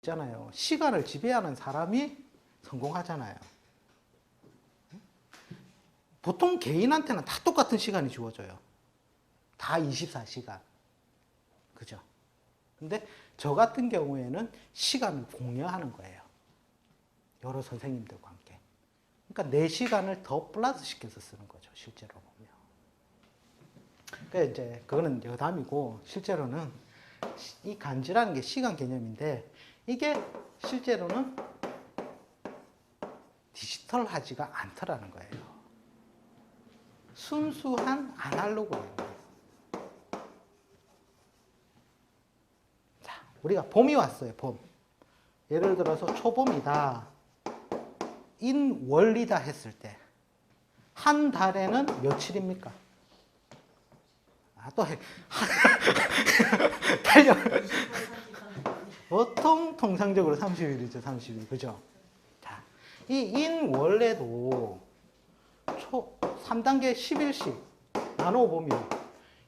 있잖아요. 시간을 지배하는 사람이 성공하잖아요. 보통 개인한테는 다 똑같은 시간이 주어져요. 다 24시간. 그죠? 근데 저 같은 경우에는 시간을 공유하는 거예요. 여러 선생님들과 함께. 그러니까 내 시간을 더 플러스 시켜서 쓰는 거죠. 실제로 보면. 그러니까 이제 그거는 여담이고 실제로는 이 간지라는 게 시간 개념인데 이게 실제로는 디지털하지가 않더라는 거예요. 순수한 아날로그예요. 자, 우리가 봄이 왔어요. 봄. 예를 들어서 초봄이다. 인월이다 했을 때 한 달에는 며칠입니까? 또 달려. 보통 통상적으로 30일이죠. 30일. 그죠? 자, 이 인월에도 3단계 10일씩 나눠보면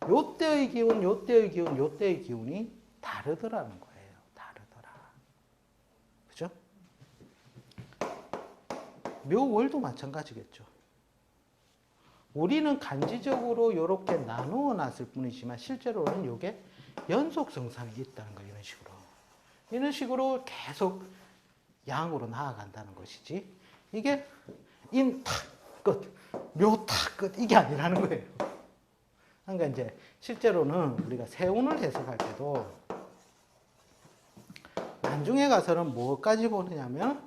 요때의 기운, 요때의 기운, 요때의 기운이 다르더라는 거예요. 다르더라. 그죠? 묘월도 마찬가지겠죠. 우리는 간지적으로 이렇게 나누어 놨을 뿐이지만 실제로는 이게 연속성상이 있다는 거예요. 이런 식으로. 이런 식으로 계속 양으로 나아간다는 것이지. 이게 인, 탁, 끝, 묘, 탁, 끝. 이게 아니라는 거예요. 그러니까 이제 실제로는 우리가 세운을 해석할 때도 나중에 가서는 뭐까지 보느냐면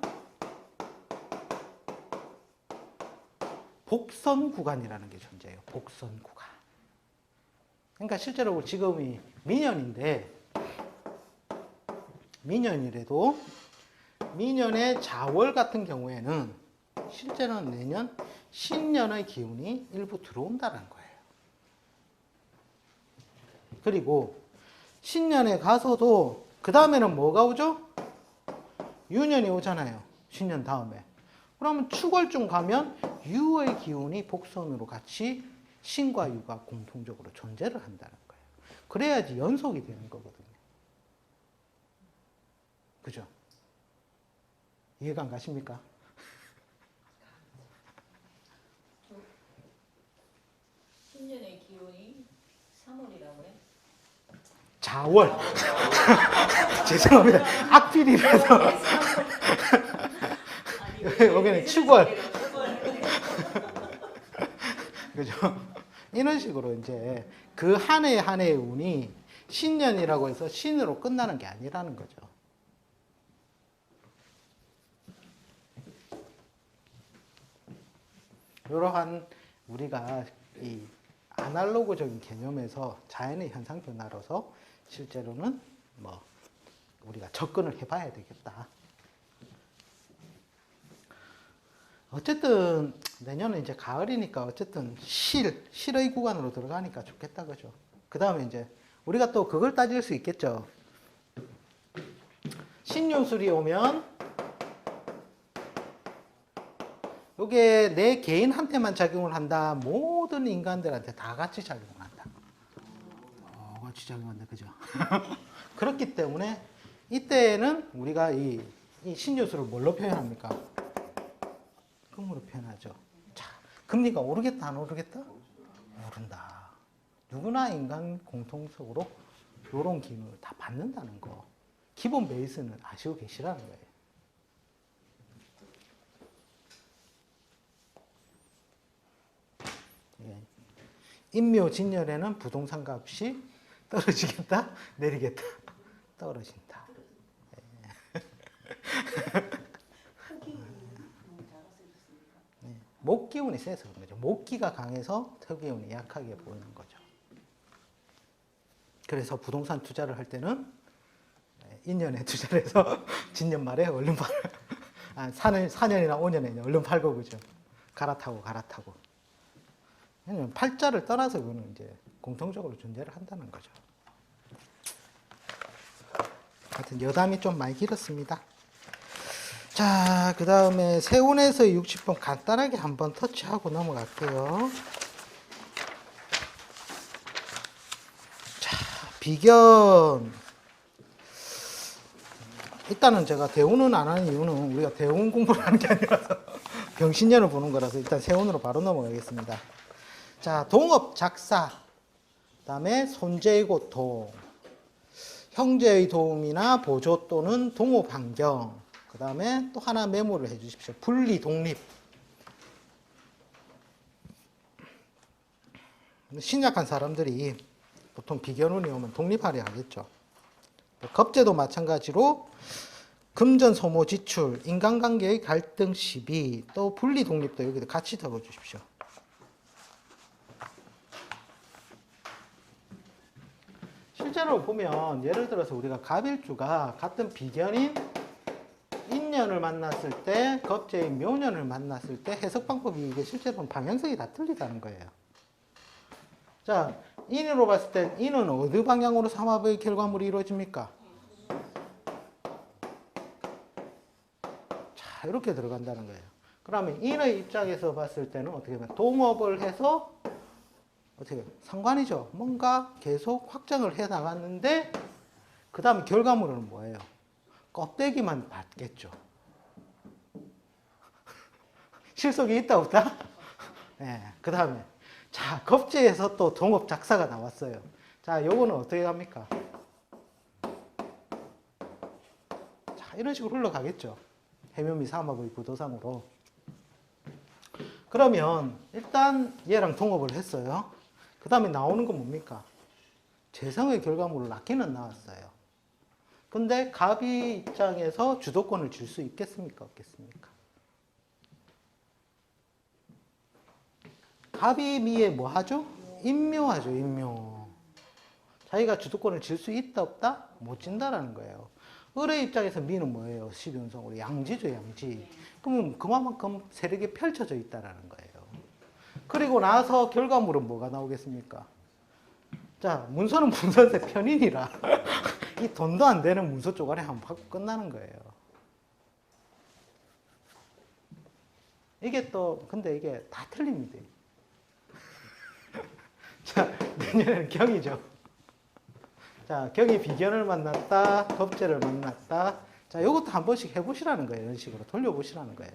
복선 구간이라는 게 존재해요. 복선 구간. 그러니까 실제로 지금이 민년인데 민년이라도 민년의 자월 같은 경우에는 실제로는 내년 신년의 기운이 일부 들어온다는 거예요. 그리고 신년에 가서도 그 다음에는 뭐가 오죠? 유년이 오잖아요. 신년 다음에. 그러면 축월쯤 가면 유의 기운이 복선으로 같이 신과 유가 공통적으로 존재를 한다는 거예요. 그래야지 연속이 되는 거거든요. 그죠? 이해가 안 가십니까? 신년의 기운이 3월이라고요? 자월. 죄송합니다. 악필이라서. 여기는 축월. 그죠? 이런 식으로 이제 그 한 해 한 해의 운이 신년이라고 해서 신으로 끝나는 게 아니라는 거죠. 이러한 우리가 이 아날로그적인 개념에서 자연의 현상 변화로서 실제로는 뭐 우리가 접근을 해봐야 되겠다. 어쨌든 내년은 이제 가을이니까 어쨌든 실의 구간으로 들어가니까 좋겠다, 그죠? 그 다음에 이제 우리가 또 그걸 따질 수 있겠죠. 신유술이 오면 이게 내 개인한테만 작용을 한다. 모든 인간들한테 다 같이 작용을 한다. 같이 작용한다, 그죠? 그렇기 때문에 이때는 우리가 이 신유술을 뭘로 표현합니까? 금으로 표현하죠. 자, 금리가 오르겠다, 안 오르겠다? 오른다. 누구나 인간 공통적으로 이런 기능을 다 받는다는 거. 기본 베이스는 아시고 계시라는 거예요. 예. 인묘진열에는 부동산 값이 떨어지겠다, 내리겠다, 떨어진다. 목기운이 세서 그런 거죠. 목기가 강해서 토기운이 약하게 보이는 거죠. 그래서 부동산 투자를 할 때는 인년에 투자를 해서 진년 말에 얼른 팔. 4년이나 5년에 얼른 팔고 그죠. 갈아타고. 왜냐면 팔자를 떠나서 그거는 이제 공통적으로 존재를 한다는 거죠. 하여튼 여담이 좀 많이 길었습니다. 자, 그 다음에 세운에서의 60번 간단하게 한번 터치하고 넘어갈게요. 자, 비견. 일단은 제가 대운은 안 하는 이유는 우리가 대운 공부를 하는 게 아니라서 병신년을 보는 거라서 일단 세운으로 바로 넘어가겠습니다. 자, 동업 작사, 그다음에 손재의 고통, 형제의 도움이나 보조 또는 동업 환경, 그다음에 또 하나 메모를 해주십시오. 분리 독립. 신약한 사람들이 보통 비견운이 오면 독립하려 하겠죠. 겁재도 마찬가지로 금전 소모 지출, 인간관계의 갈등 시비, 또 분리 독립도 여기도 같이 적어주십시오. 실제로 보면 예를 들어서 우리가 갑일주가 같은 비견인 인년을 만났을 때, 겁재인 묘년을 만났을 때 해석 방법이 이게 실제로는 방향성이 다 틀리다는 거예요. 자, 인으로 봤을 때 인은 어느 방향으로 삼합의 결과물이 이루어집니까? 자, 이렇게 들어간다는 거예요. 그러면 인의 입장에서 봤을 때는 어떻게 보면 동업을 해서 어떻게 상관이죠. 뭔가 계속 확장을 해 나갔는데 그 다음 결과물은 뭐예요? 껍데기만 받겠죠. 실속이 있다 없다? 네, 그 다음에 자, 겁재에서 또 동업 작사가 나왔어요. 자, 요거는 어떻게 합니까? 자, 이런 식으로 흘러가겠죠. 해묘미 삼합의 구도상으로. 그러면 일단 얘랑 동업을 했어요. 그 다음에 나오는 건 뭡니까? 재성의 결과물을 낳기는 나왔어요. 근데 갑이 입장에서 주도권을 줄 수 있겠습니까? 없겠습니까? 갑이 미에 뭐 하죠? 임묘하죠, 임묘. 자기가 주도권을 질 수 있다, 없다? 못 진다라는 거예요. 을의 입장에서 미는 뭐예요? 12운성으로 양지죠, 양지. 그러면 그만큼 세력이 펼쳐져 있다라는 거예요. 그리고 나서 결과물은 뭐가 나오겠습니까? 자, 문서는 문서인데 편인이라 이 돈도 안 되는 문서 쪼가리 한번 받고 끝나는 거예요. 이게 또 근데 이게 다 틀립니다. 자, 내년에는 경이죠. 자, 경이 비견을 만났다, 겁재를 만났다. 자, 이것도 한 번씩 해보시라는 거예요. 이런 식으로 돌려보시라는 거예요.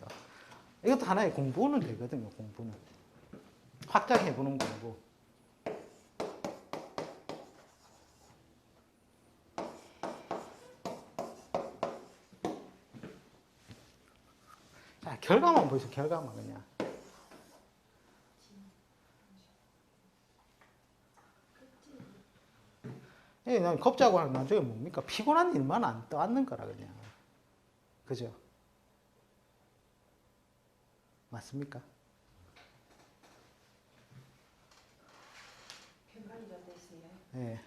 이것도 하나의 공부는 되거든요. 공부는 확장해보는 공부. 자, 결과만 보세요. 결과만 그냥. 예, 난 겁자고 하는 나중에 뭡니까? 피곤한 일만 안 떠안는 거라 그냥. 그죠? 맞습니까? 예.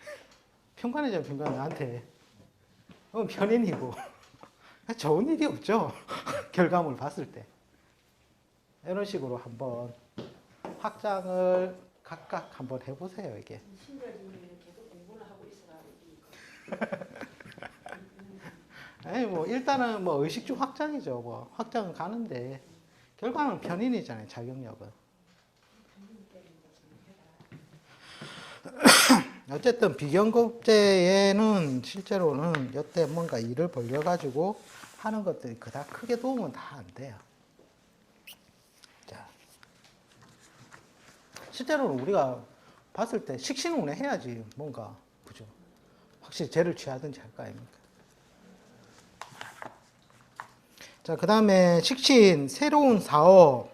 평관이죠, 평관. 나한테. 편인이고. 좋은 일이 없죠. 결과물 봤을 때. 이런 식으로 한번 확장을 각각 한번 해보세요, 이게. 계속 공부를 하고 있어라. 아니, 뭐, 일단은 뭐, 의식주 확장이죠. 뭐, 확장은 가는데, 결과는 편인이잖아요, 자격력은. 어쨌든 비견겁제에는 실제로는 여태 뭔가 일을 벌려가지고 하는 것들이 그닥 크게 도움은 다 안 돼요. 자, 실제로는 우리가 봤을 때 식신운에 해야지 뭔가 그죠? 확실히 죄를 취하든지 할 거 아닙니까? 자, 그 다음에 식신, 새로운 사업,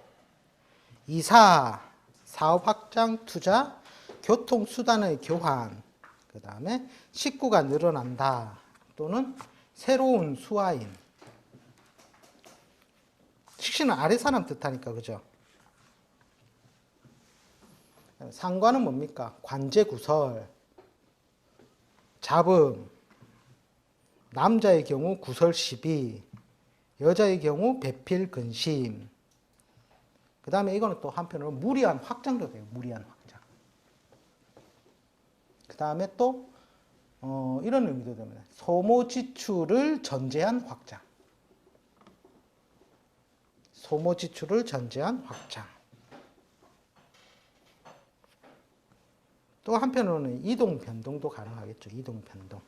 이사, 사업 확장, 투자, 교통수단의 교환, 그 다음에 식구가 늘어난다 또는 새로운 수하인. 식신은 아래 사람 뜻하니까 그죠? 상관은 뭡니까? 관제구설, 잡음, 남자의 경우 구설시비, 여자의 경우 배필 근심. 그 다음에 이거는 또 한편으로 무리한 확장도 돼요. 무리한 확장. 그 다음에 또 이런 의미도 됩니다. 소모 지출을 전제한 확장. 소모 지출을 전제한 확장. 또 한편으로는 이동 변동도 가능하겠죠. 이동 변동.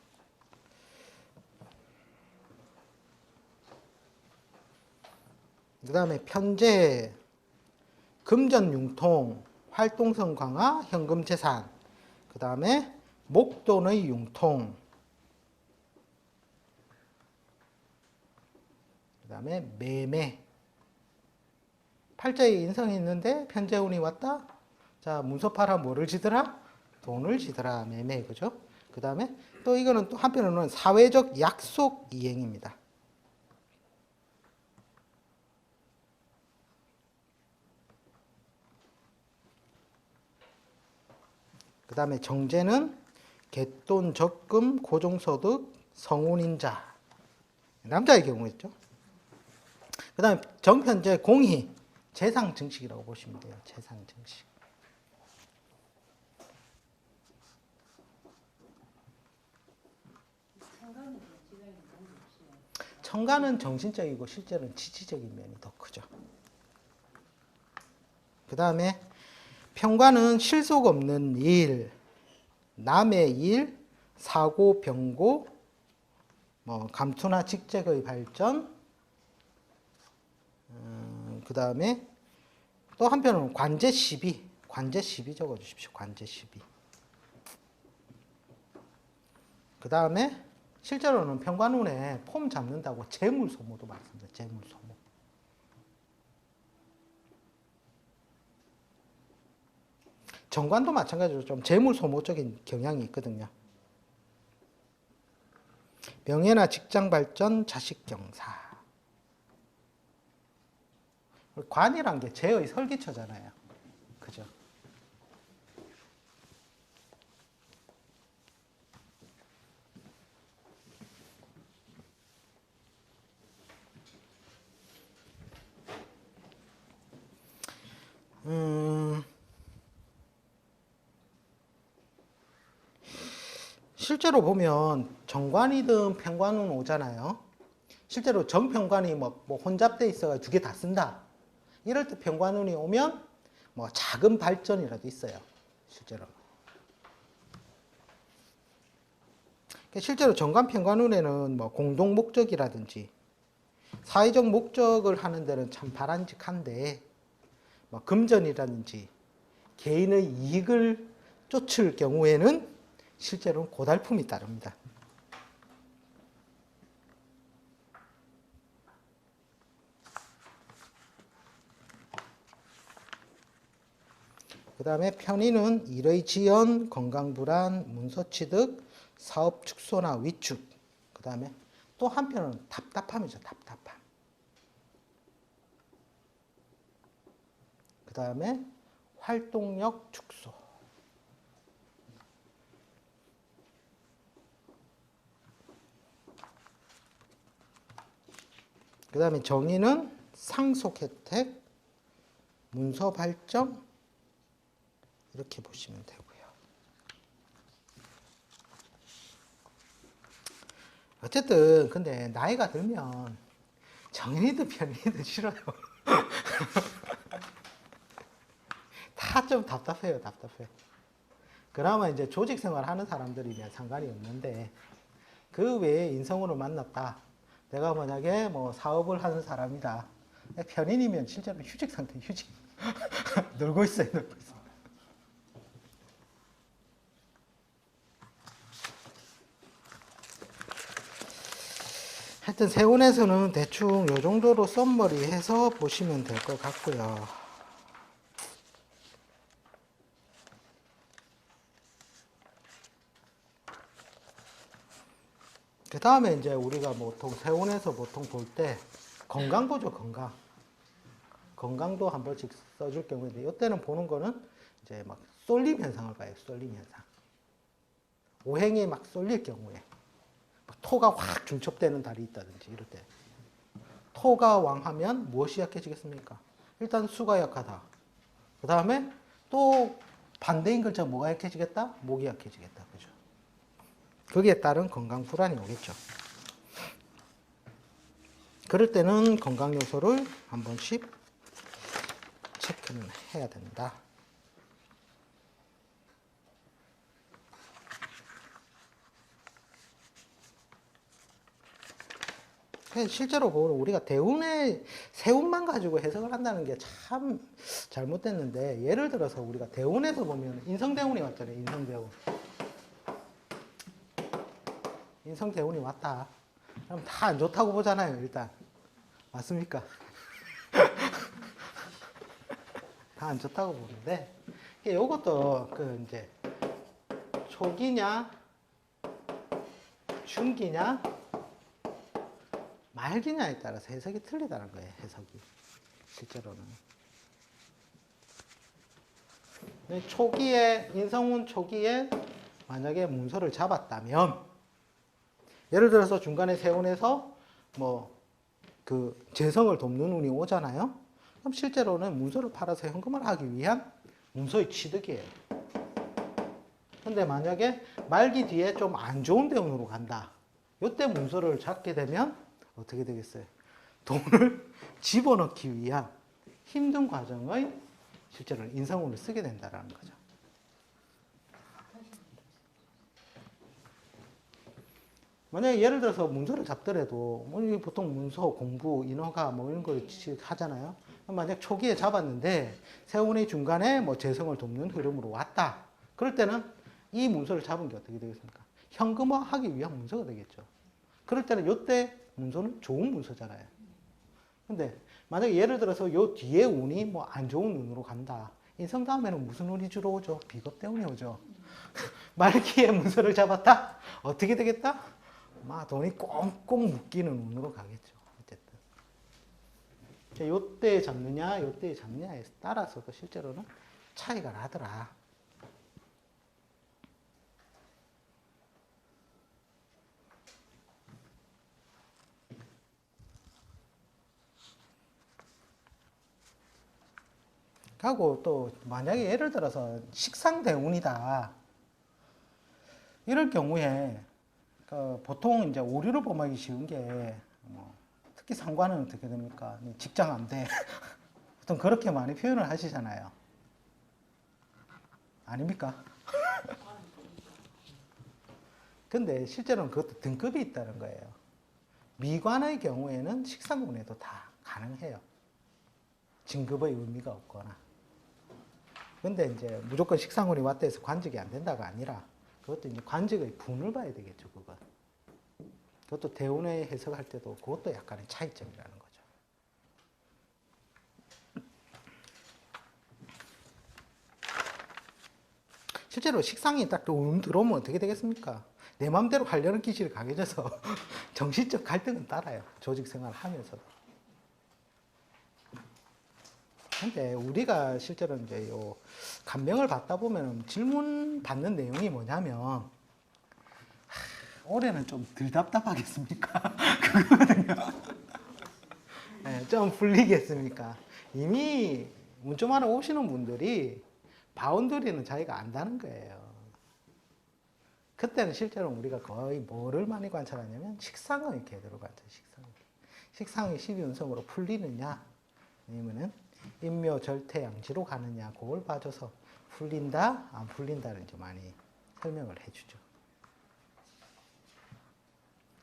그 다음에 편제, 금전 융통, 활동성 강화, 현금 재산. 그 다음에 목돈의 융통. 그 다음에 매매. 팔자에 인성이 있는데 편재운이 왔다. 자, 문서 팔아 뭐를 지더라? 돈을 지더라. 매매. 그죠? 그 다음에 또 이거는 또 한편으로는 사회적 약속 이행입니다. 그 다음에 정제는 갯돈, 적금, 고정소득, 성운인자. 남자의 경우였죠. 그 다음에 정편제 공희, 재상 증식이라고 보시면 돼요. 재상 증식. 천간은 정신적이고 실제로는 지지적인 면이 더 크죠. 그 다음에 편관은 실속 없는 일, 남의 일, 사고, 병고, 감투나 직책의 발전, 그 다음에 또 한편으로는 관제 시비, 관제 시비 적어주십시오. 관제 시비. 그 다음에 실제로는 편관운에 폼 잡는다고 재물 소모도 많습니다. 재물 소모. 정관도 마찬가지로 좀 재물 소모적인 경향이 있거든요. 명예나 직장 발전, 자식 경사. 관이란 게 제의 설기처잖아요. 그죠? 실제로 보면 정관이든 편관운 오잖아요. 실제로 정편관이 뭐 혼잡돼 있어가 두 개 다 쓴다. 이럴 때 편관운이 오면 뭐 작은 발전이라도 있어요. 실제로. 실제로 정관 편관운에는 뭐 공동 목적이라든지 사회적 목적을 하는 데는 참 바람직한데 뭐 금전이라든지 개인의 이익을 쫓을 경우에는 실제로는 고달픔이 따릅니다. 그 다음에 편의는 일의 지연, 건강불안, 문서취득, 사업 축소나 위축. 그 다음에 또 한편은 답답함이죠. 답답함. 그 다음에 활동력 축소. 그 다음에 정의는 상속 혜택, 문서 발정, 이렇게 보시면 되고요. 어쨌든 근데 나이가 들면 정인이든 편인이든 싫어요. 다 좀 답답해요. 답답해. 그나마 이제 조직 생활 하는 사람들이면 상관이 없는데 그 외에 인성으로 만났다. 내가 만약에 뭐 사업을 하는 사람이다. 편인이면 실제로 휴직 상태, 휴직. 놀고 있어요. 놀고 있어요. 하여튼 세운에서는 대충 요 정도로 썸머리 해서 보시면 될 것 같고요. 그 다음에 이제 우리가 보통 세운에서 보통 볼 때 건강 보죠, 건강. 건강도 한 번씩 써줄 경우인데 이때는 보는 거는 이제 막 쏠림 현상을 봐요. 쏠림 현상. 오행이 막 쏠릴 경우에 토가 확 중첩되는 달이 있다든지 이럴 때 토가 왕하면 무엇이 약해지겠습니까? 일단 수가 약하다. 그 다음에 또 반대인 글자 뭐가 약해지겠다? 목이 약해지겠다. 그죠? 거기에 따른 건강 불안이 오겠죠. 그럴 때는 건강 요소를 한 번씩 체크는 해야 된다. 실제로 보면 우리가 대운의 세운만 가지고 해석을 한다는 게 참 잘못됐는데, 예를 들어서 우리가 대운에서 보면 인성대운이 왔잖아요. 인성대운. 인성대운이 왔다. 그럼 다 안 좋다고 보잖아요. 일단. 맞습니까? 다 안 좋다고 보는데, 이것도 이제 초기냐 중기냐 말기냐에 따라서 해석이 틀리다는 거예요. 해석이 실제로는. 초기에, 인성운 초기에 만약에 문서를 잡았다면, 예를 들어서 중간에 세운에서 재성을 돕는 운이 오잖아요. 그럼 실제로는 문서를 팔아서 현금을 하기 위한 문서의 취득이에요. 근데 만약에 말기 뒤에 좀 안 좋은 대운으로 간다. 이때 문서를 잡게 되면 어떻게 되겠어요? 돈을 집어넣기 위한 힘든 과정의 실제로는 인성운을 쓰게 된다는 거죠. 만약에 예를 들어서 문서를 잡더라도 보통 문서, 공부, 인허가 이런 걸 하잖아요. 만약 초기에 잡았는데 세운의 중간에 재성을 돕는 흐름으로 왔다. 그럴 때는 이 문서를 잡은 게 어떻게 되겠습니까? 현금화하기 위한 문서가 되겠죠. 그럴 때는 이때 문서는 좋은 문서잖아요. 근데 만약에 예를 들어서 요 뒤에 운이 안 좋은 운으로 간다. 인성 다음에는 무슨 운이 주로 오죠? 비겁 때문에 오죠. 말기에 문서를 잡았다? 어떻게 되겠다? 돈이 꽁꽁 묶이는 운으로 가겠죠. 어쨌든. 요때 잡느냐, 요때 잡느냐에 따라서도 실제로는 차이가 나더라. 하고 또 만약에 예를 들어서 식상대운이다. 이럴 경우에 보통 이제 오류를 범하기 쉬운 게 특히 상관은 어떻게 됩니까? 직장 안 돼. 보통 그렇게 많이 표현을 하시잖아요. 아닙니까? 근데 실제로는 그것도 등급이 있다는 거예요. 미관의 경우에는 식상운에도 다 가능해요. 진급의 의미가 없거나. 근데 이제 무조건 식상운이 왔다 해서 관직이 안 된다가 아니라 그것도 이제 관직의 분을 봐야 되겠죠, 그건. 그것도 대운의 해석할 때도 그것도 약간의 차이점이라는 거죠. 실제로 식상이 딱 들어오면 어떻게 되겠습니까? 내 마음대로 하려는 기질이 강해져서 정신적 갈등은 따라요. 조직 생활을 하면서도. 근데 우리가 실제로 이제 요 간명을 받다 보면 질문 받는 내용이 뭐냐면, 올해는 좀 덜 답답하겠습니까? 그거거든요. 네, 좀 풀리겠습니까? 이미 문점하러 오시는 분들이 바운더리는 자기가 안다는 거예요. 그때는 실제로 우리가 거의 뭐를 많이 관찰하냐면 식상의 궤도로 관찰해요. 식상이 12운성으로 풀리느냐, 아니면은 인묘 절태 양지로 가느냐, 그걸 봐줘서 풀린다, 안 풀린다를 이제 많이 설명을 해주죠.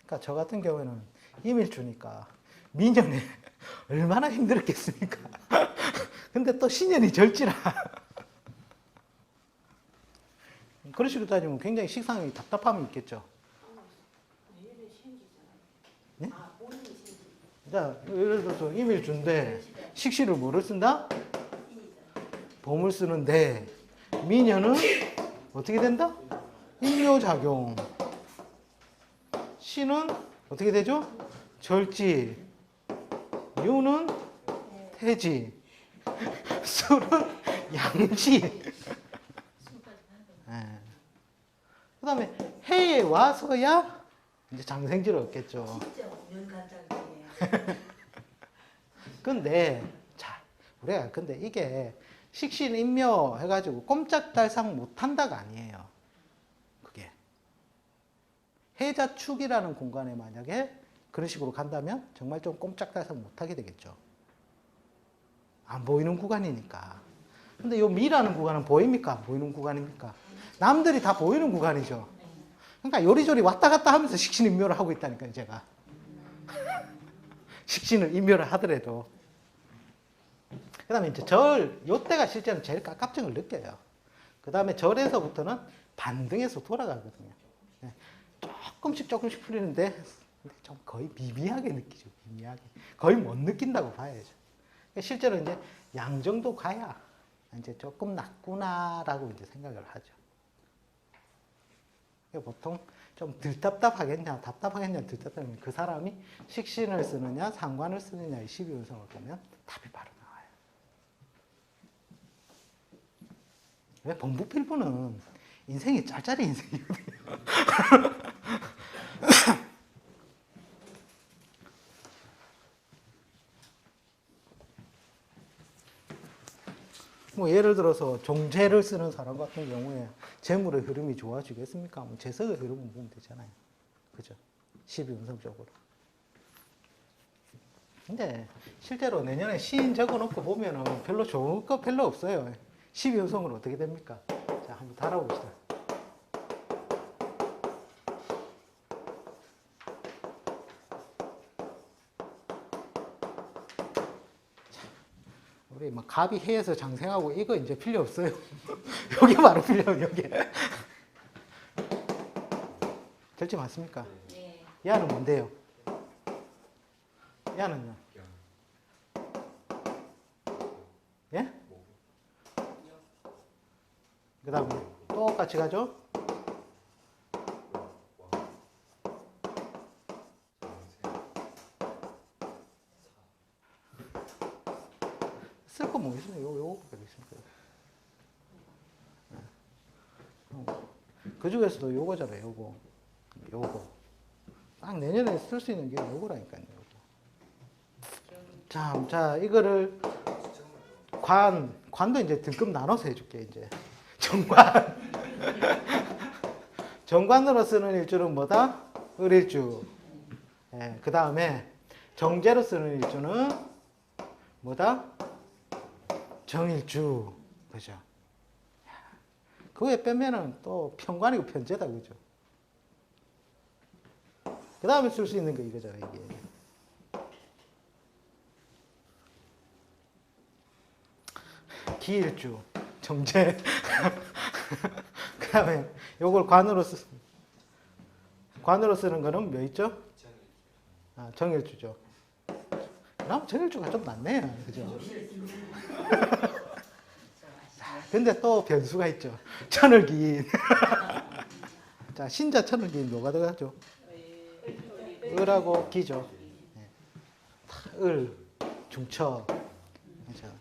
그러니까 저 같은 경우에는 임일주니까 민년에 얼마나 힘들었겠습니까? 근데 또 신년이 절지라. 그런 식으로 따지면 굉장히 식상이 답답함이 있겠죠. 네? 자, 예를 들어서 임일주인데 식시를 뭐를 쓴다? 봄을 쓰는데 미년은 어떻게 된다? 인묘작용. 시는 어떻게 되죠? 절지. 묘는 태지. 술은 양지. 네. 그 다음에 해에 와서야 이제 장생지를 얻겠죠. 진짜 연간장이에요. 근데, 자, 우리가 근데 이게 식신인묘 해가지고 꼼짝달싹 못한다가 아니에요. 그게. 해자축이라는 공간에 만약에 그런 식으로 간다면 정말 좀 꼼짝달싹 못하게 되겠죠. 안 보이는 구간이니까. 근데 이 미라는 구간은 보입니까? 안 보이는 구간입니까? 남들이 다 보이는 구간이죠. 그러니까 요리조리 왔다 갔다 하면서 식신인묘를 하고 있다니까요, 제가. 식신을 인묘를 하더라도. 그 다음에 이제 절, 요때가 실제로 제일 깝깝증을 느껴요. 그 다음에 절에서부터는 반등해서 돌아가거든요. 네. 조금씩 풀리는데 좀 거의 미미하게 느끼죠. 미미하게. 거의 못 느낀다고 봐야죠. 실제로 이제 양 정도 가야 이제 조금 낫구나라고 이제 생각을 하죠. 보통 좀 덜 답답하겠냐, 답답하겠냐, 그 사람이 식신을 쓰느냐, 상관을 쓰느냐의 12운성을 보면 답이 바로 나와요. 왜 범부필부는 인생이 짤짤이 인생이거든요. 뭐 예를 들어서 종재를 쓰는 사람 같은 경우에 재물의 흐름이 좋아지겠습니까? 뭐 재석의 흐름을 보면 되잖아요. 그죠? 12운성적으로. 근데 실제로 내년에 시인 적어놓고 보면은 별로 좋은 거 별로 없어요. 12운성으로 어떻게 됩니까? 자, 한번 달아봅시다. 우리 막 갑이 해에서 장생하고 이거 이제 필요 없어요. 여기 바로 필요해요, 여기. 결제 맞습니까? 네. 야는 뭔데요? 야는요? 예? 그 다음에 똑같이 가죠? 쓸 거 뭐 있어요? 요거밖에 있습니까? 그 중에서도 요거잖아요, 요거. 요거. 딱 내년에 쓸 수 있는 게 요거라니까요, 요거. 자, 이거를 관도 이제 등급 나눠서 해줄게, 이제. 정관. 정관으로 쓰는 일주는 뭐다? 을일주. 예, 그 다음에 정제로 쓰는 일주는 뭐다? 정일주. 그죠? 그거에 빼면은 또 편관이고 편제다, 그죠? 그 다음에 쓸 수 있는 게 이거잖아요, 이게. 기일주, 정제. 그 다음에 요걸 관으로 쓰는 거는 뭐 있죠? 아, 정일주죠. 그럼 정일주가 좀 낫네요, 그죠? 근데 또 변수가 있죠. 천을기인. 자, 신자 천을기인 뭐가 들어가죠? 을하고 기죠. 을, 중처. 그렇죠.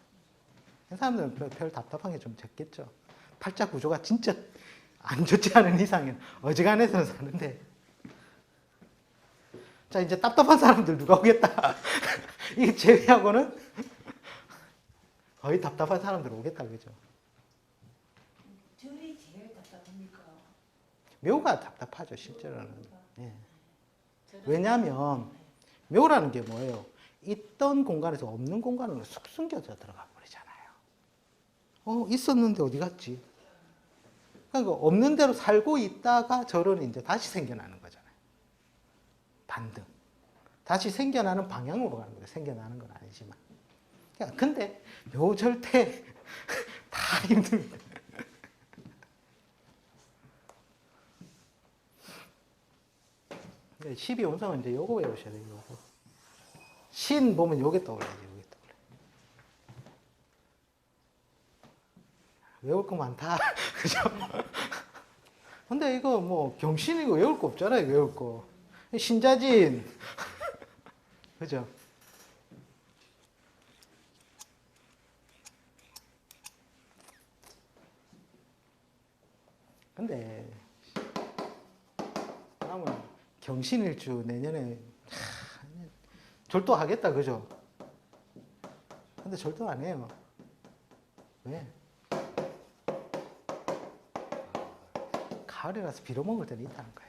사람들은 별 답답한 게 좀 적겠죠. 팔자 구조가 진짜 안 좋지 않은 이상은 어지간해서는 사는데. 자, 이제 답답한 사람들 누가 오겠다. 이게 제외하고는 거의 답답한 사람들 오겠다, 그죠? 절이 제일 답답합니까? 묘가 답답하죠, 실제로는. 예. 왜냐하면 묘라는 게 뭐예요? 있던 공간에서 없는 공간으로 쑥 숨겨져 들어가 버리잖아요. 있었는데 어디 갔지? 그러니까 없는 대로 살고 있다가 절은 이제 다시 생겨나는 거잖아요. 반등. 다시 생겨나는 방향으로 가는 거예요. 생겨나는 건 아니지만. 근데 묘절 때 다 힘듭니다. 12운성은 이제 요거 외우셔야 돼요, 요거. 신 보면 요게 떠올라요, 요게 떠올라요. 외울 거 많다. 그죠? 근데 이거 뭐 경신이고 외울 거 없잖아요, 외울 거. 신자진. 그죠? 근데, 그러면 경신일주 내년에 절도하겠다, 그죠? 근데 절도 안 해요. 왜? 가을이라서 빌어먹을 때는 있다는 거예요.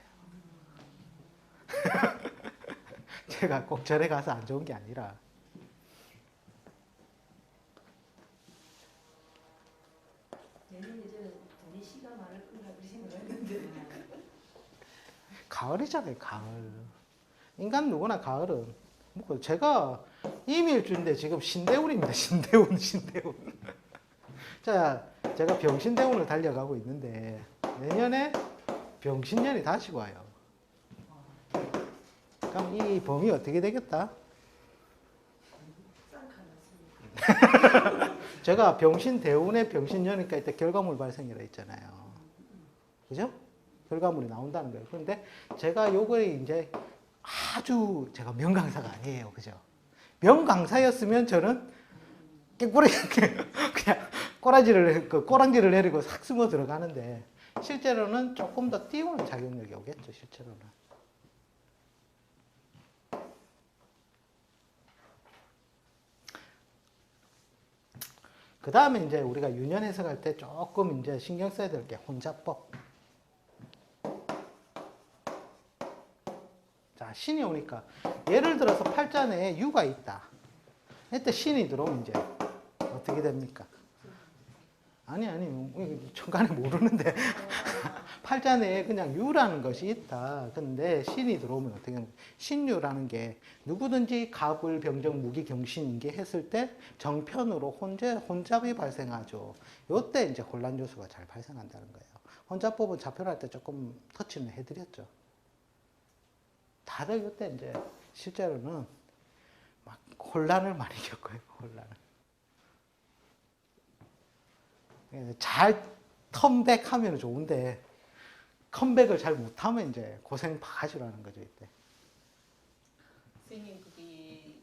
제가 꼭 절에 가서 안 좋은 게 아니라. 내년에 저는 돈이 시가 많을 거라 그렇게 생각했는데. 가을이잖아요, 가을. 인간 누구나 가을은 뭐 제가 이밀주인데 지금 신대운입니다. 신대운. 자, 제가 병신대운을 달려가고 있는데 내년에 병신년이 다시 와요. 그럼 이 범위 어떻게 되겠다? 제가 병신대운에 병신년이니까 이때 결과물 발생이라 했잖아요. 그죠? 결과물이 나온다는 거예요. 그런데 제가 요거에 이제 아주 제가 명강사가 아니에요. 그죠? 명강사였으면 저는 그냥 꼬랑지를 내리고 싹 숨어 들어가는데 실제로는 조금 더 띄우는 작용력이 오겠죠. 실제로는. 그 다음에 이제 우리가 유년 해석할 때 조금 이제 신경 써야 될 게 혼자법. 자, 신이 오니까 예를 들어서 팔자 내에 유가 있다. 이때 신이 들어오면 이제 어떻게 됩니까? 아니, 천간에 모르는데 팔자 내에 그냥 유라는 것이 있다. 근데 신이 들어오면 어떻게 됩니까? 신유라는 게 누구든지 갑을 병정 무기 경신인게 했을 때 정편으로 혼잡이 발생하죠. 요때 이제 혼란 요소가 잘 발생한다는 거예요. 혼잡법은 자편할 때 조금 터치는 해드렸죠. 다들 요때 이제 실제로는 막 혼란을 많이 겪어요. 혼란을. 잘 컴백하면 좋은데 컴백을 잘 못하면 이제 고생 바가지라는 거죠 이때. 선생님 그게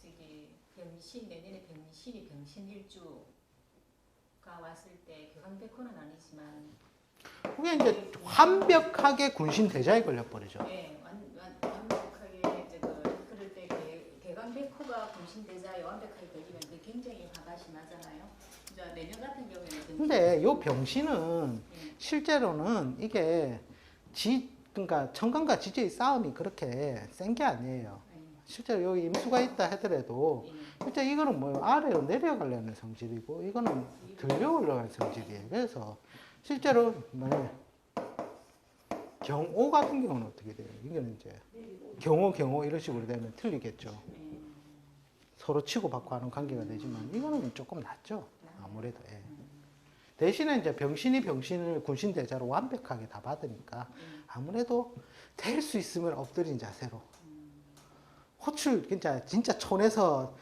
저기 병신 내년에 병신이 병신일주가 왔을 때 개강백호는 아니지만 그게 이제 완벽하게 군신대자에 걸려버리죠. 네, 완벽하게 이제 그럴 때 개강백호가 군신대자에 완벽하게 걸리면 그 굉장히 화가 심하잖아요. 이제 내년 같은 경우에는 근데 요 병신은 실제로는 이게 그러니까 천간과 지지의 싸움이 그렇게 센 게 아니에요. 실제로 여기 임수가 있다 하더라도 실제 이거는 뭐 아래로 내려가려는 성질이고 이거는 들려 올라가는 성질이에요. 그래서 실제로 경오 같은 경우는 어떻게 돼요? 이거는 이제 경오 이런 식으로 되면 틀리겠죠. 서로 치고받고 하는 관계가 되지만 이거는 조금 낫죠. 아무래도. 예. 대신에 이제 병신이 병신을 군신대자로 완벽하게 다 받으니까 아무래도 될 수 있으면 엎드린 자세로 호출 진짜 촌에서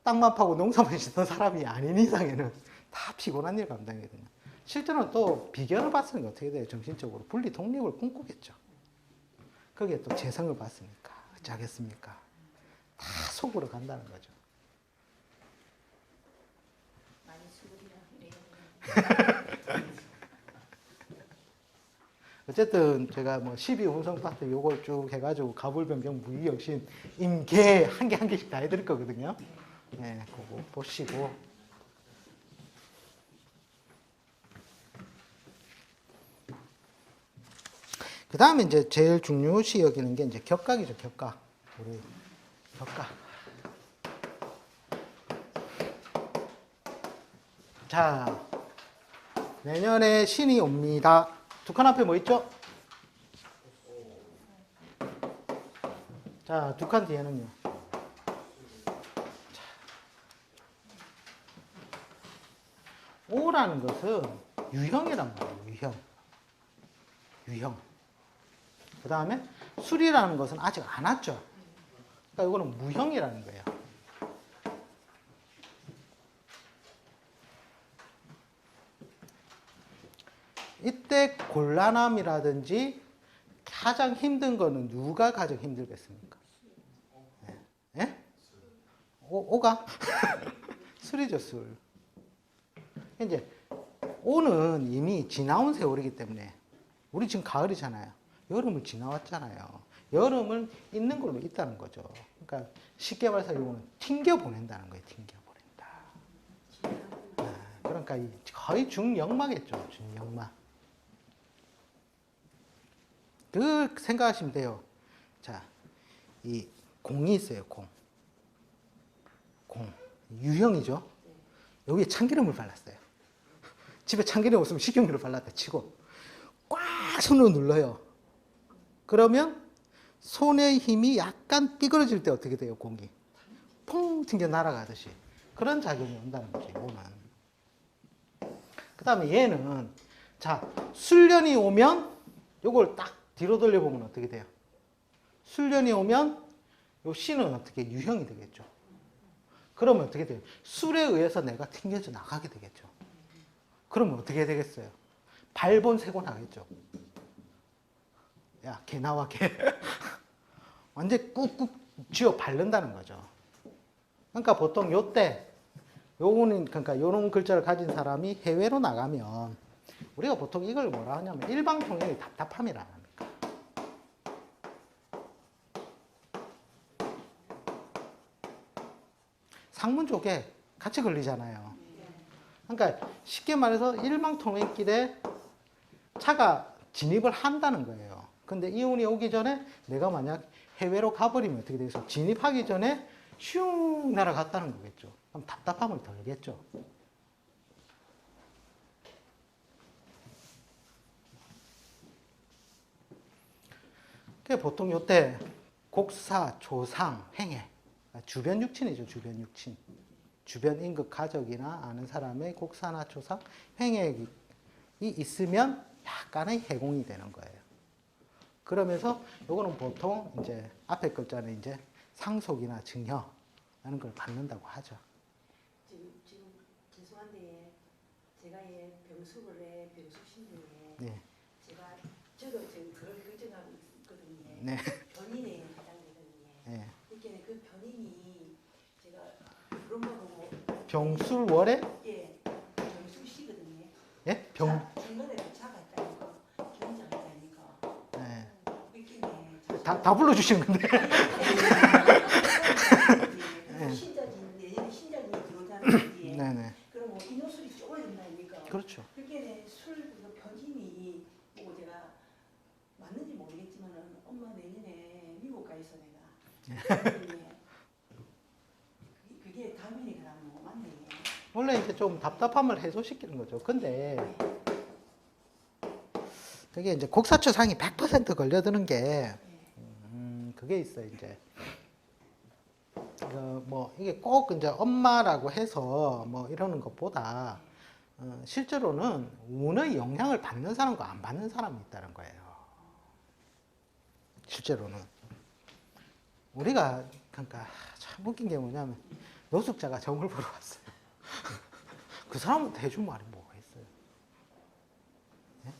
땅만 파고 농사만 짓던 사람이 아닌 이상에는 다 피곤한 일 감당이거든요. 실제로는 또 비견을 봤으니까 어떻게 돼요? 정신적으로 분리 독립을 꿈꾸겠죠. 거기에 또 재성을 봤으니까 어쩌겠습니까? 다 속으로 간다는 거죠. 많이 수급이라 어쨌든 제가 뭐 12운성 파트 요걸 쭉 해가지고 가불변경 무기경신 임계 한 개씩 다 해드릴 거거든요. 네, 그거 보시고. 그 다음에 이제 제일 중요시 여기는 게 이제 격각이죠, 격각. 우리 격각. 자, 내년에 신이 옵니다. 두 칸 앞에 뭐 있죠? 자, 두 칸 뒤에는요. 자, 오라는 것은 유형이란 말이에요. 유형. 그 다음에 술이라는 것은 아직 안 왔죠. 그러니까 이거는 무형이라는 거예요. 이때 곤란함이라든지 가장 힘든 거는 누가 가장 힘들겠습니까? 예? 오가? 술이죠, 술. 이제 오는 이미 지나온 세월이기 때문에 우리 지금 가을이잖아요. 여름을 지나왔잖아요. 여름은 있는 걸로 있다는 거죠. 그러니까 쉽게 말해서 이거는 튕겨 보낸다는 거예요. 튕겨 보낸다. 그러니까 거의 중역마겠죠. 중역마. 그 생각하시면 돼요. 자, 이 공이 있어요. 공. 유형이죠. 여기에 참기름을 발랐어요. 집에 참기름 없으면 식용유를 발랐다 치고 꽉 손으로 눌러요. 그러면 손의 힘이 약간 삐그러질 때 어떻게 돼요? 공이 퐁 튕겨 날아가듯이 그런 작용이 온다는 거지. 이거는. 그 다음에 얘는 자 술련이 오면 요걸 딱 뒤로 돌려보면 어떻게 돼요? 술련이 오면 요 C는 어떻게 유형이 되겠죠. 그러면 어떻게 돼요? 술에 의해서 내가 튕겨져 나가게 되겠죠. 그러면 어떻게 되겠어요? 발본 세고 나겠죠. 야, 개 나와, 개. 완전 꾹꾹 쥐어 바른다는 거죠. 그러니까 보통 요때, 요거는, 그러니까 요런 글자를 가진 사람이 해외로 나가면, 우리가 보통 이걸 뭐라 하냐면, 일방통행의 답답함이라 합니다. 상문 쪽에 같이 걸리잖아요. 그러니까 쉽게 말해서 일방통행길에 차가 진입을 한다는 거예요. 근데 이운이 오기 전에 내가 만약 해외로 가버리면 어떻게 돼서 진입하기 전에 슝 날아갔다는 거겠죠. 그럼 답답함을 덜겠죠. 보통 요때 곡사, 조상, 행해 주변 육친이죠. 주변 육친. 주변 임금 가족이나 아는 사람의 곡사나 조상, 행액이 있으면 약간의 해공이 되는 거예요. 그러면서 요거는 보통 이제 앞에 글자는 이제 상속이나 증여라는 걸 받는다고 하죠. 지금 죄송한데 제가 병수를 해 병수신데 네. 제가 저도 지금 그걸 결정하고 있거든요. 네. 변인에 해당되거든요. 네. 그러니까 그 변인이 제가 그런 거 보고 병술월에 예 병수시거든요. 예? 병 중간에 차가 있다니까 경장이 있다니까 네. 느낌에 다 불러 주시는 건데. 신자진 내년에 신자진이 들어오자는 거지. 네, 네. 그럼 뭐 인호술이 쪼그려 된다니까. 그렇죠. 그게 술 변인이 뭐 제가 맞는지 모르겠지만은 엄마 내년에 미국 가 있어 내가. 그게 당연히 그러면 뭐 맞네. 원래 이제 좀 답답함을 해소시키는 거죠. 근데 그게 이제 곡사초상이 100% 걸려드는 게 그게 있어요. 이제 뭐 이게 꼭 이제 엄마라고 해서 뭐 이러는 것보다 실제로는 운의 영향을 받는 사람과 안 받는 사람이 있다는 거예요. 실제로는 우리가 그러니까 참 웃긴 게 뭐냐면 노숙자가 점을 보러 왔어요. 그 사람한테 해준 말이 뭐가 있어요? 예?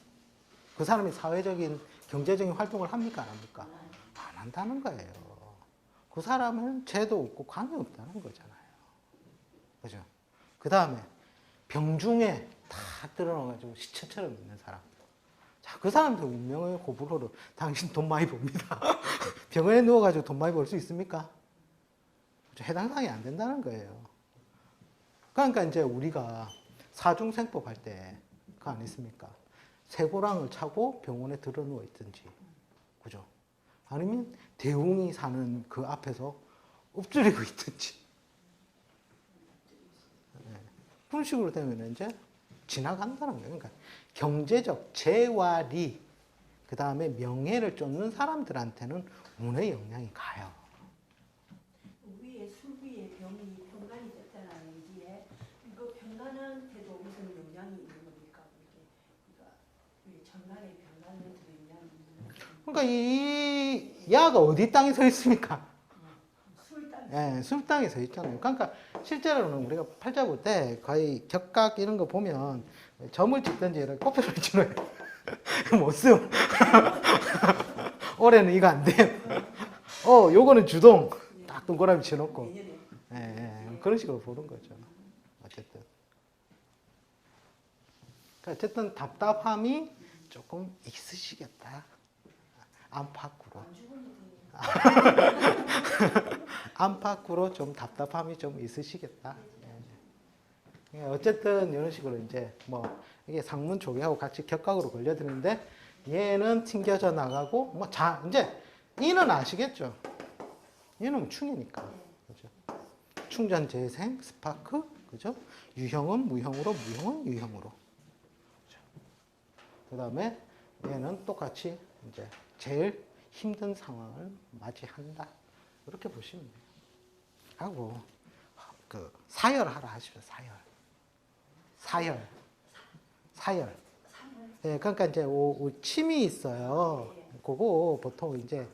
그 사람이 사회적인 경제적인 활동을 합니까 안 합니까? 안 한다는 거예요. 그 사람은 죄도 없고 관계 없다는 거잖아요. 그죠? 그 다음에 병중에 다 드러나가지고 시체처럼 있는 사람. 자, 그 사람도 운명의 호불호로 당신 돈 많이 법니다. 병원에 누워가지고 돈 많이 벌 수 있습니까? 해당상이 안 된다는 거예요. 그러니까 이제 우리가 사중생법 할 때, 그거 안 있습니까? 쇠고랑을 차고 병원에 들어 누워 있든지, 그죠? 아니면 대웅이 사는 그 앞에서 엎드리고 있든지. 네. 그런 식으로 되면 이제 지나간다는 거예요. 그러니까 경제적 재와 리, 그 다음에 명예를 쫓는 사람들한테는 운의 영향이 가요. 위에 술 위에 병이 평간이 됐잖아요. 이제 이거 평간한테도 무슨 영향이 있는 겁니까? 그러니까 위 천간에 평간한테 영향이 있는 겁니까? 그러니까 이 야가 어디 땅에 서 있습니까? 술 땅. 예, 술 땅에 서 있잖아요. 그러니까 실제로는 우리가 팔자 볼 때 거의 격각 이런 거 보면 점을 찍든지 이렇게 꽃표를 찍어요. 못 쓰요. 올해는 이거 안 돼요. 요거는 주동. 딱 동그라미 쳐놓고. 예, 그런 식으로 보는 거죠. 어쨌든. 그러니까 어쨌든 답답함이 조금 있으시겠다. 안팎으로. 안팎으로 좀 답답함이 좀 있으시겠다. 예. 어쨌든 이런 식으로 이제 뭐 이게 상문 조개하고 같이 격각으로 걸려드는데 얘는 튕겨져 나가고 뭐 이제 이는 아시겠죠? 얘는 충이니까. 그죠? 충전 재생 스파크 그죠? 유형은 무형으로 무형은 유형으로. 그 다음에 얘는 똑같이 이제 제일 힘든 상황을 맞이한다. 이렇게 보시면 돼요. 하고 그 사열하라 하시죠. 사열. 예, 그러니까 이제 침이 있어요. 그거 보통 이제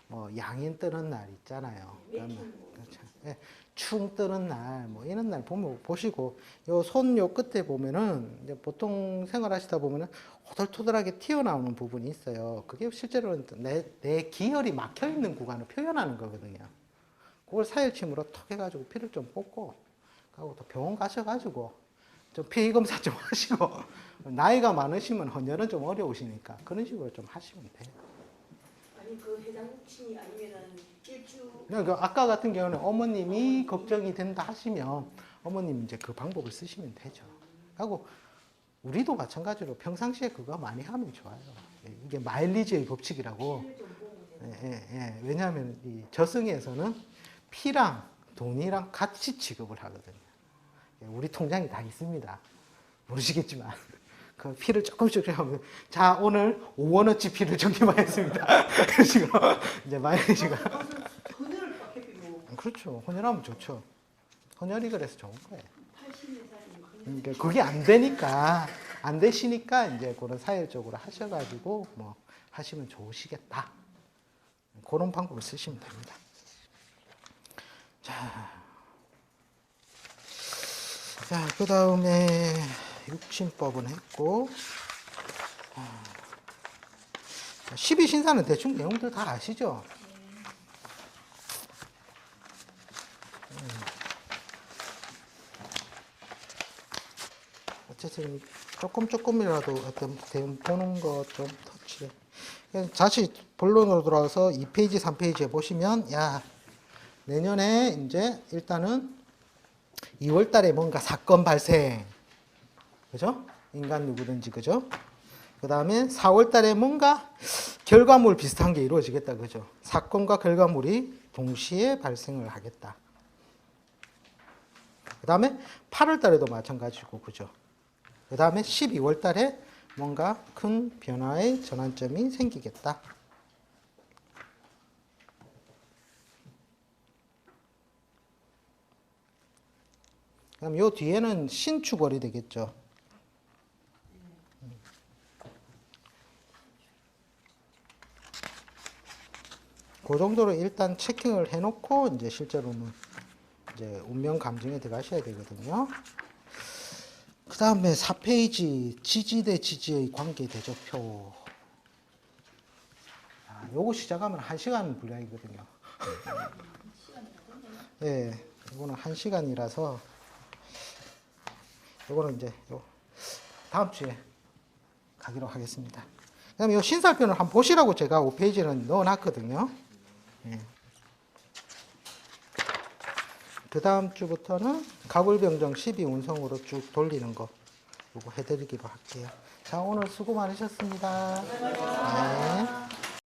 뭐 양인 뜨는 날 있잖아요. 그러면 그렇죠. 예, 충 뜨는 날, 뭐 이런 날 보시고 요 손 요 끝에 보면은 이제 보통 생활하시다 보면은 호들토들하게 튀어나오는 부분이 있어요. 그게 실제로는 내 기혈이 막혀 있는 구간을 표현하는 거거든요. 그걸 사열침으로 턱 해가지고 피를 좀 뽑고, 하고 또 병원 가셔가지고 좀 피 검사 좀 하시고, 나이가 많으시면 헌혈은 좀 어려우시니까 그런 식으로 좀 하시면 돼요. 아니 그 해장침이 아니면은 일주 그러니까 아까 같은 경우는 어머님이 걱정이 된다 하시면 어머님 이제 그 방법을 쓰시면 되죠. 하고 우리도 마찬가지로 평상시에 그거 많이 하면 좋아요. 이게 마일리지의 법칙이라고. 피를 좀 보고 예. 왜냐하면 이 저승에서는 피랑 돈이랑 같이 취급을 하거든요. 우리 통장이 다 있습니다. 모르시겠지만 그 피를 조금씩 하면 자 오늘 5원어치 피를 적립하였습니다. 그래서 이제 마일리지가 헌혈을 막 해피고 그렇죠. 헌혈하면 좋죠. 헌혈이 그래서 좋은 거예요. 80살이면 그러니까 그게 안 되니까 안 되시니까 이제 그런 사회적으로 하셔가지고 뭐 하시면 좋으시겠다. 그런 방법을 쓰시면 됩니다. 자, 그 다음에 육친법은 했고 12신사는 대충 내용들 다 아시죠? 어쨌든 조금이라도 어떤 대응 보는 거 좀 터치. 다시 본론으로 돌아와서 2페이지, 3페이지에 보시면 야 내년에 이제 일단은 2월 달에 뭔가 사건 발생. 그죠? 인간 누구든지 그죠? 그 다음에 4월 달에 뭔가 결과물 비슷한 게 이루어지겠다. 그죠? 사건과 결과물이 동시에 발생을 하겠다. 그 다음에 8월 달에도 마찬가지고 그죠? 그 다음에 12월 달에 뭔가 큰 변화의 전환점이 생기겠다. 그럼 요 뒤에는 신축월이 되겠죠. 그 정도로 일단 체킹을 해놓고 이제 실제로는 이제 운명 감정에 들어가셔야 되거든요. 그 다음에 4페이지 지지 대 지지의 관계 대조표. 요거 시작하면 1시간 분량이거든요. 예, 이거는 1시간이라서 요거는 이제 요 다음 주에 가기로 하겠습니다. 그다음에 요 신살편을 한번 보시라고 제가 5페이지는 넣어놨거든요. 예. 그 다음 주부터는 가불병정 12운성으로 쭉 돌리는 거 요거 해드리기로 할게요. 자, 오늘 수고 많으셨습니다. 네.